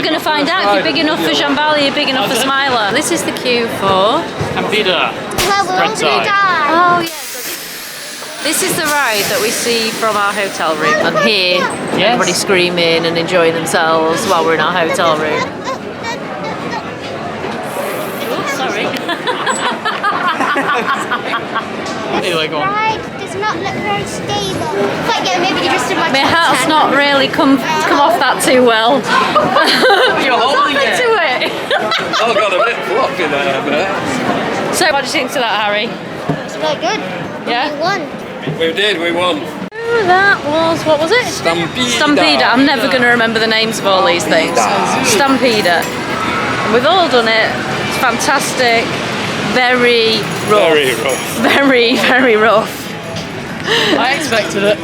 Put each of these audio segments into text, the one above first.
going to find out. If you're big enough for Shambhala, you're big enough for Smiler. This is the queue for... Stampida. Well, we're all gonna die. Oh, yeah. This is the ride that we see from our hotel room. And here, everybody screaming and enjoying themselves while we're in our hotel room. Oh, sorry. The ride does not look very stable. But yeah, maybe you just did My hat's not really come off that too well. You're holding it. To it. Oh, got a bit floppy there, mate. So, what do you think to that, Harry? It's very good. Yeah? We won. We won. Oh, that was, what was it? Stampida. I'm never going to remember the names of all these things. Stampida. And we've all done it. It's fantastic. Very rough. Very rough. Very, very rough. I expected it.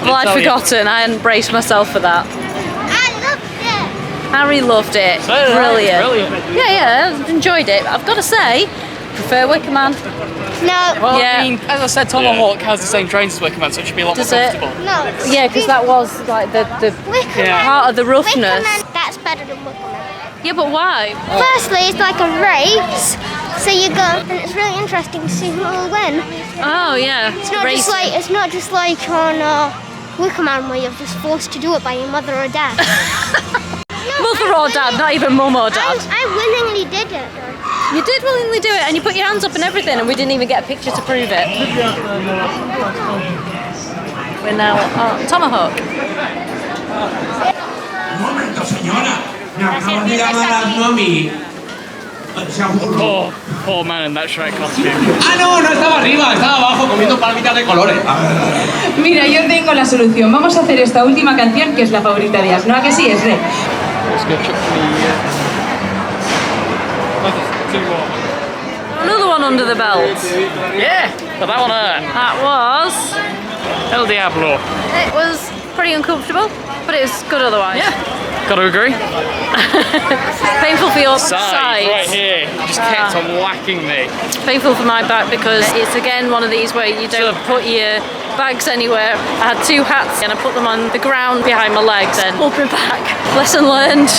Well, I'd forgotten. I hadn't braced myself for that. I loved it. Harry loved it. Brilliant. Yeah, I enjoyed it. I've got to say, prefer Wicker Man. No. Well, Yeah. I mean, as I said, Tomohawk has the same trains as Wicker Man, so it should be a lot more Does it? comfortable. No. Yeah, because that was like the Wicker Yeah. Man. part of the roughness. Wicker Man, that's better than Wicker Man. Yeah, but why? Firstly, it's like a race. So you go, and it's really interesting to see who will win. Oh, yeah. It's not just like on Wicker Man where you're just forced to do it by your mother or dad. Mother or dad, not even mum or dad. I willingly did it. You did willingly do it, and you put your hands up and everything, and we didn't even get a picture to prove it. We're now at Tomohawk. Momento, señora. Me acaban de llamar a mami. Poor man in that Shrek costume. Ah, no estaba arriba, estaba abajo comiendo palomitas de colores. Mira, yo tengo la solución. Vamos a hacer esta última canción que es la favorita de Asno. ¿A que sí, es Re? Another one under the belt. Yeah, but that one hurt. That was... El Diablo. It was pretty uncomfortable, but it was good otherwise. Yeah, gotta agree. Painful for your Side, sides. right here, just kept on whacking me. Painful for my back because it's again one of these where you don't put your bags anywhere. I had two hats and I put them on the ground behind my legs and pulled me back. Lesson learned.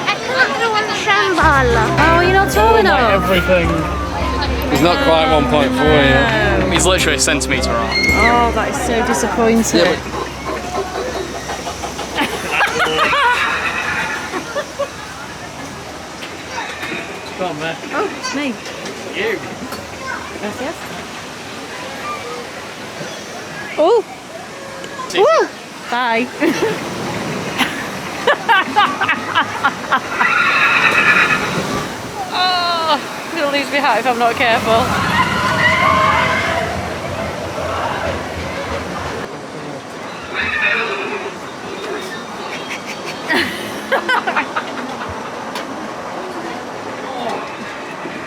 I can't go on the Shambhala. Oh, you're not tall enough. Everything. He's not quite 1.4 yet. He's literally a centimetre off. Oh, that is so disappointing. Come on, man. Oh, it's me. You. Gracias. Oh. Woo. Bye. Oh, I'm going to lose my hat if I'm not careful.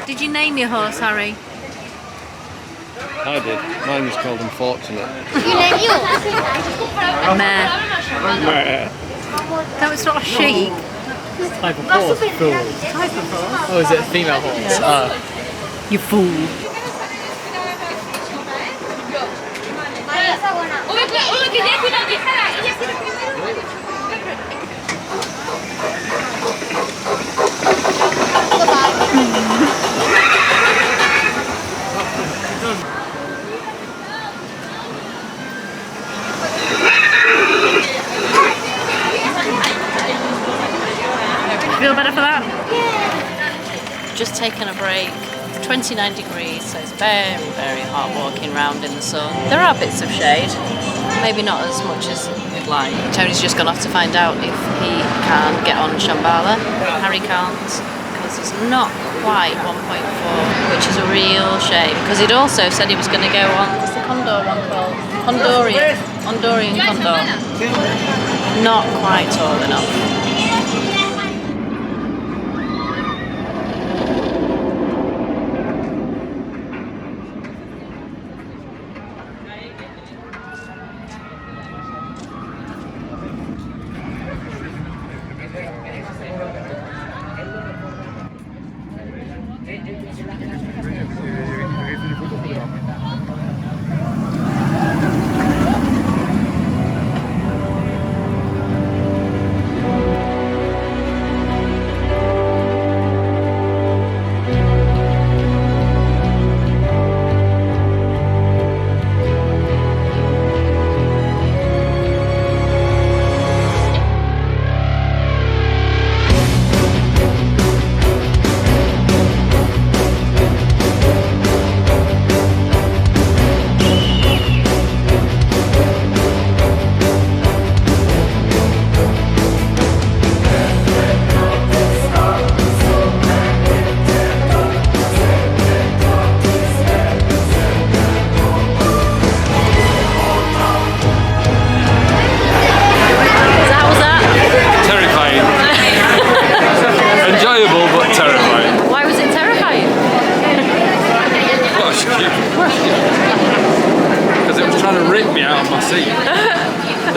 Did you name your horse, Harry? I did. Mine was called Unfortunate. You name yours? Mare. No, it's not a sheep. Type of horse, fool. Type of horse. Oh, is it a female horse? Yeah. You fool. Feel better for that? Yeah. Just taken a break. 29 degrees, so it's very, very hot walking around in the sun. There are bits of shade, maybe not as much as we'd like. Tony's just gone off to find out if he can get on Shambhala. Harry can't, because it's not quite 1.4, which is a real shame, because he'd also said he was going to go on, what's the Condor one called? Honduran Condor. Not quite tall enough.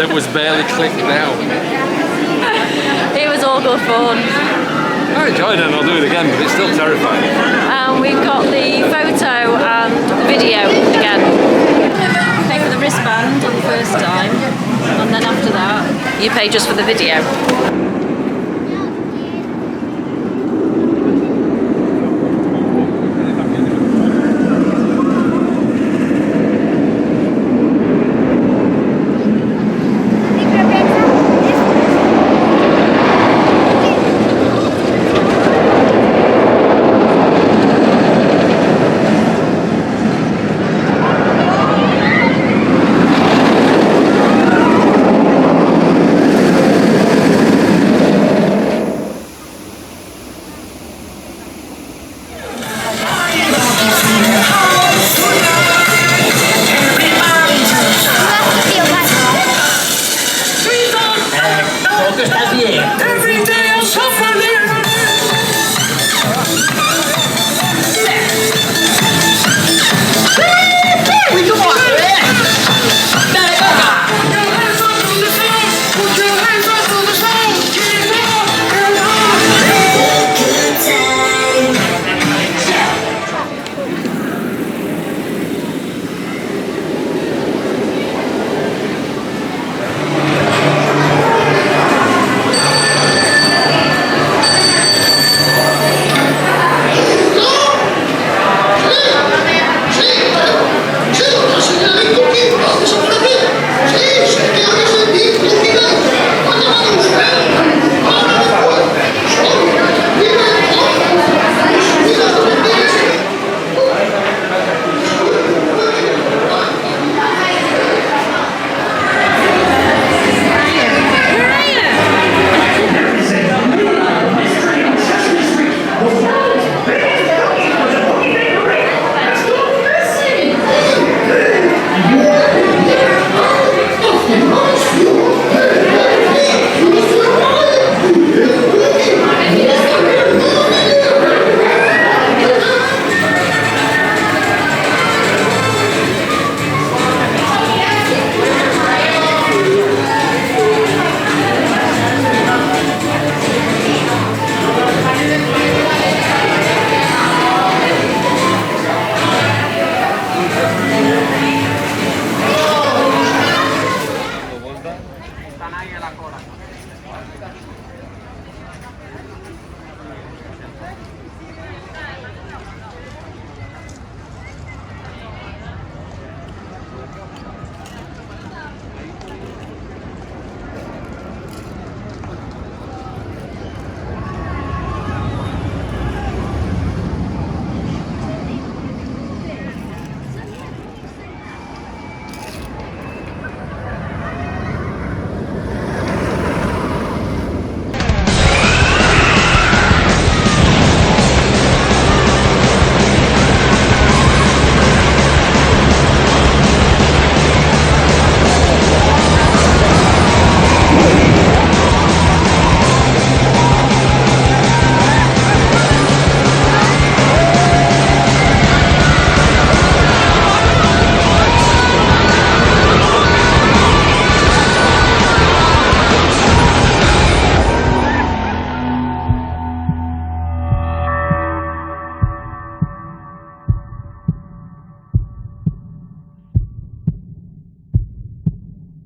it was barely clicked now. It was all good fun. I enjoyed it and I'll do it again, but it's still terrifying. And we've got the photo and video again. Pay for the wristband on the first time, and then after that, you pay just for the video.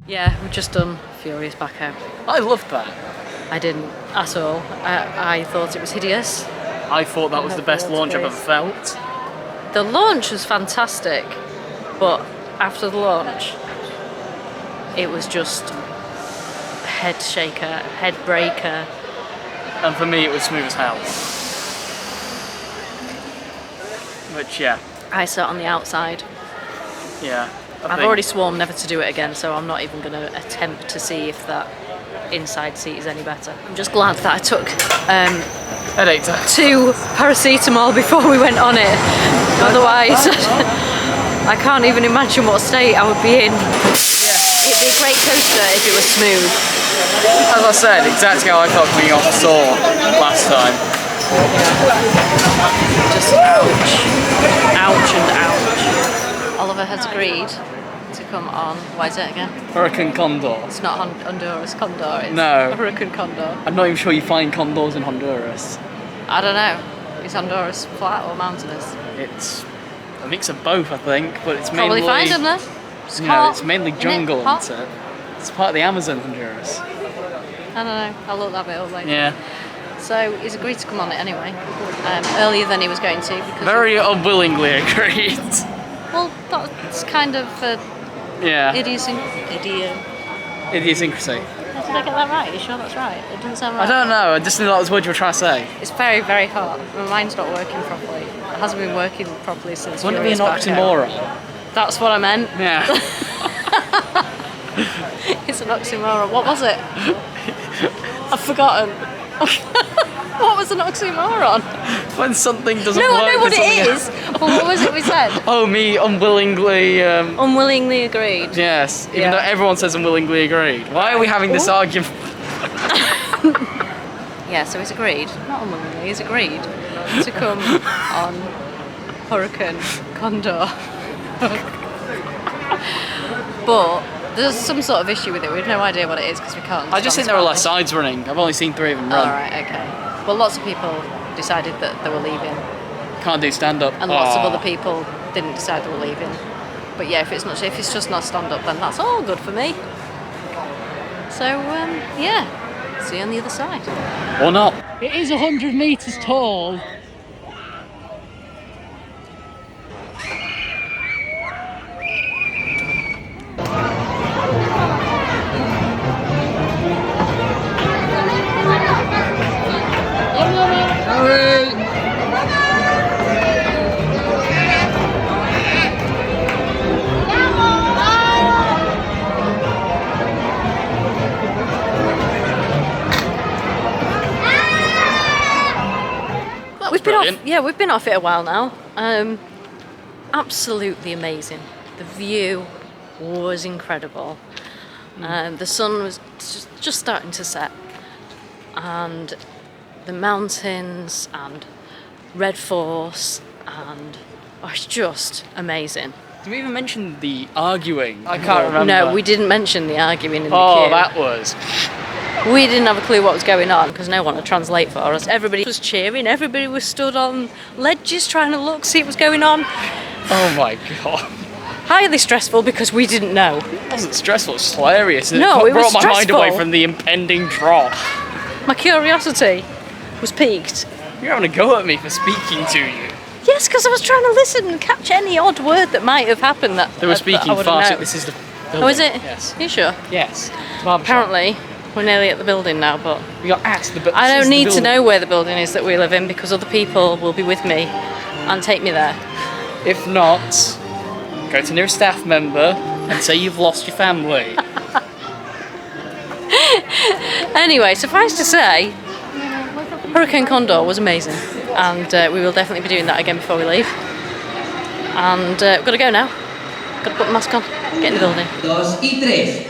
Yeah, we've just done Furious Baco. I loved that. I didn't at all. I thought it was hideous. I thought that was the best launch I've ever felt. The launch was fantastic, but after the launch, it was just head shaker, head breaker. And for me, it was smooth as hell. Which, yeah. I sat on the outside. Yeah. I've already sworn never to do it again, so I'm not even going to attempt to see if that inside seat is any better. I'm just glad that I took headache time. 2 paracetamol before we went on it. Otherwise, I can't even imagine what state I would be in. Yeah. It'd be a great coaster if it was smooth. As I said, exactly how I felt coming off the saw last time. Just ouch. Ouch and ouch. Oliver has agreed to come on. What is it again? Hurakan Condor. It's not Honduras Condor. It's No. Hurakan Condor. I'm not even sure you find condors in Honduras. I don't know. Is Honduras flat or mountainous? I think it's a both, I think, but it's mainly... Probably find them there. It's hot, it's mainly isn't jungle, it? Hot? isn't it? It's part of the Amazon, Honduras. I don't know. I'll look that bit up later. Yeah. So he's agreed to come on it anyway, earlier than he was going to. Because Very unwillingly agreed. well, that's kind of Yeah. idiosyncrasy. Did I get that right? Are you sure that's right? It doesn't sound right. I don't know, I just knew that was what you were trying to say. It's very, very hot. My mind's not working properly. It hasn't been working properly since Wouldn't it be Furious an Baco. oxymoron? That's what I meant. Yeah. It's an oxymoron. What was it? I've forgotten. What was an oxymoron? When something doesn't No, work. I know what then it is. something- But what was it we said? Oh, me unwillingly... Unwillingly agreed. Yes, even Yeah. though everyone says unwillingly agreed. Why are we having this argument? Yeah, so he's agreed. Not unwillingly, he's agreed to come on Hurakan Condor. But there's some sort of issue with it. We have no idea what it is because we can't. I just think there were less sides running. I've only seen 3 of them run. Alright, okay. Well, lots of people decided that they were leaving, Can't do stand-up. and lots of other people didn't decide they were leaving. But yeah, if it's just not stand-up, then that's all good for me. So yeah, see you on the other side. Or not. It is 100 metres tall. We've been off it a while now. Absolutely amazing. The view was incredible. The sun was just starting to set, and the mountains and Red Force, and it's just amazing. Did we even mention the arguing? I can't remember. No, we didn't mention the arguing in the Oh, queue. that was... We didn't have a clue what was going on because no one would translate for us. Everybody was cheering, everybody was stood on ledges trying to look, see what was going on. Oh my god. Highly stressful because we didn't know. It wasn't stressful, it's hilarious. No, it was brought my mind away stressful. from the impending drop. My curiosity was piqued. You're having a go at me for speaking to you. Yes, because I was trying to listen and catch any odd word that might have happened that They were speaking I would've fast. known. This is the building. Oh, is it? Yes. Are you sure? Yes. Apparently, we're nearly at the building now, but We got at the building. I don't need to know where the building is that we live in because other people will be with me and take me there. If not, go to nearest staff member and say you've lost your family. Anyway, suffice to say, Hurakan Condor was amazing, and we will definitely be doing that again before we leave. And we've got to go now. Got to put the mask on, get in the building. 2 y 3.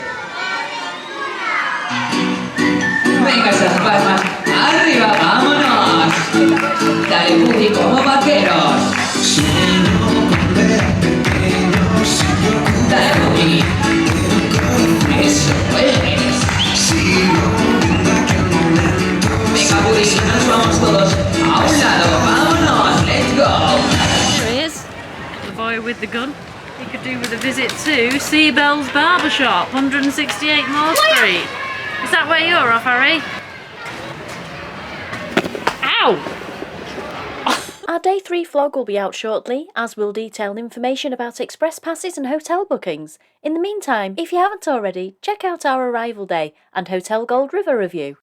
Venga esas palmas, arriba, vámonos. Dale Woody como vaqueros. Dale Woody. Eso puedes. Venga Woody, nos vamos todos a un lado, vámonos, let's go. There he is, the boy with the gun. He could do with a visit to Seabell's Barbershop, 168 Moore Street. Is that where you're off, Harry? Ow! Our Day 3 vlog will be out shortly, as will detail information about express passes and hotel bookings. In the meantime, if you haven't already, check out our arrival day and Hotel Gold River review.